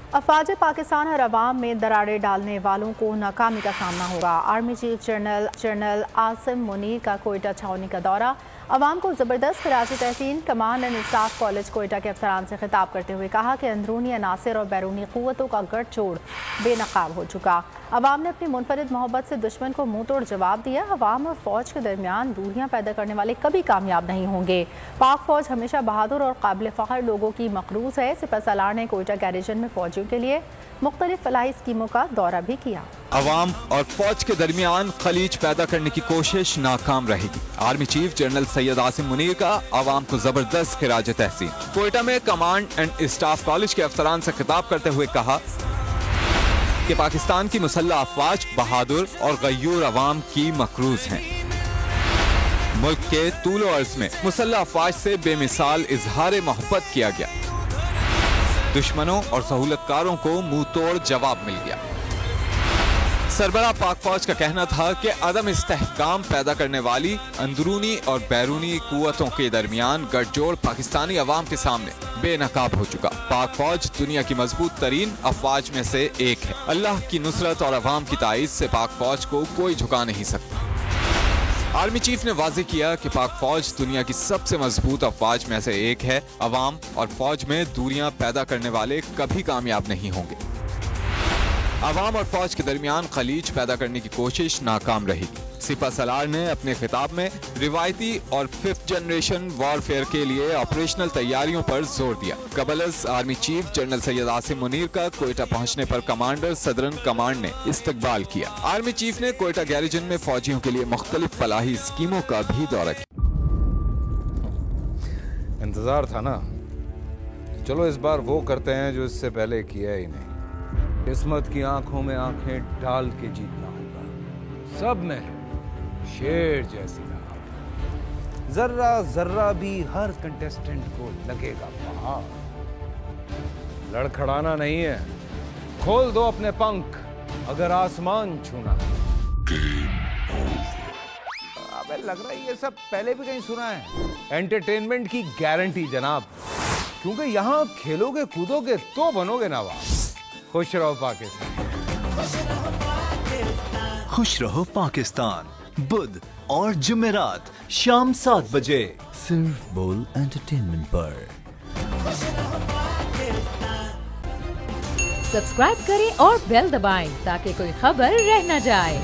अफवाज पाकिस्तान और अवाम में दरारें डालने वालों को नाकामी का सामना होगा। Army chief general Asim Munir का कोयटा छावनी का दौरा। अवाम को ज़बरदस्त खिराज तहसीन। Command and staff college Quetta के अफसरान से खिताब करते हुए कहा कि अंदरूनी अनासर और बैरूनी क़ुव्वतों का गठजोड़ बेनकाब हो चुका। अवाम ने अपनी मुनफरिद मोहब्बत से दुश्मन को मुंह तोड़ जवाब दिया। अवाम और फौज के दरमियान दूरियां पैदा करने वाले कभी कामयाब नहीं होंगे। पाक फौज हमेशा बहादुर और काबिल फ़ख्र लोगों की मकरूज है। सिपहसालार ने कोयटा गैरिजन में फौजियों के लिए मुख्तलिफ फलाही स्कीमों का दौरा भी किया। अवाम और फौज के दरमियान खलीज पैदा करने की कोशिश नाकाम रहेगी। Army chief general Syed Asim Munir का अवाम को जबरदस्त खिराज तहसीन। कोयटा में कमांड एंड स्टाफ कॉलेज के अफसरान से खिताब करते हुए कहा कि पाकिस्तान की मुसल्लह अफवाज बहादुर और गयूर अवाम की मकरूज हैं। मुल्क के तूल अर्ज में मुसल्लह अफवाज से बेमिसाल इजहार मोहब्बत किया गया। दुश्मनों और सहूलतकारों को मुंह तोड़ जवाब मिल गया। सरबराह पाक फौज का कहना था कि अदम इस्तेहकाम पैदा करने वाली अंदरूनी और बैरूनी कुव्वतों के दरमियान गठजोड़ पाकिस्तानी अवाम के सामने बेनकाब हो चुका। पाक फौज दुनिया की मजबूत तरीन अफवाज में से एक है। अल्लाह की नुसरत और अवाम की ताईद से पाक फौज को कोई झुका नहीं सकता। आर्मी चीफ ने वाज़ेह किया कि पाक फौज दुनिया की सबसे मजबूत अफवाज में से एक है। अवाम और फौज में दूरियां पैदा करने वाले कभी कामयाब नहीं होंगे। अवाम और फौज के दरमियान खलीज पैदा करने की कोशिश नाकाम रहेगी। सिपहसालार ने अपने खिताब में रिवायती और 5th जनरेशन वॉरफेयर के लिए ऑपरेशनल तैयारियों पर जोर दिया। कबलस army chief general Syed Asim Munir का कोयटा पहुंचने पर कमांडर सदरन कमांड ने इस्तकबाल किया। आर्मी चीफ ने कोयटा गैरिजन में फौजियों के लिए मुख्तलिफ फलाही स्कीमों का भी दौरा किया। इंतजार था ना, चलो इस बार वो करते हैं जो इससे पहले किया ही नहीं। किस्मत की आंखों में आंखें डाल के जीतना होगा। सब में है शेर जैसी राह। जर्रा जर्रा भी हर कंटेस्टेंट को लगेगा पहाड़। लड़खड़ाना नहीं है, खोल दो अपने पंख अगर आसमान छूना है। अबे लग रहा है ये सब पहले भी कहीं सुना है। एंटरटेनमेंट की गारंटी जनाब, क्योंकि यहाँ खेलोगे कूदोगे तो बनोगे नवाब। खुश रहो पाकिस्तान। खुश रहो पाकिस्तान बुध और जुमेरात शाम 7 बजे सिर्फ बोल एंटरटेनमेंट पर। सब्सक्राइब करें और बेल दबाएं ताकि कोई खबर रह न जाए।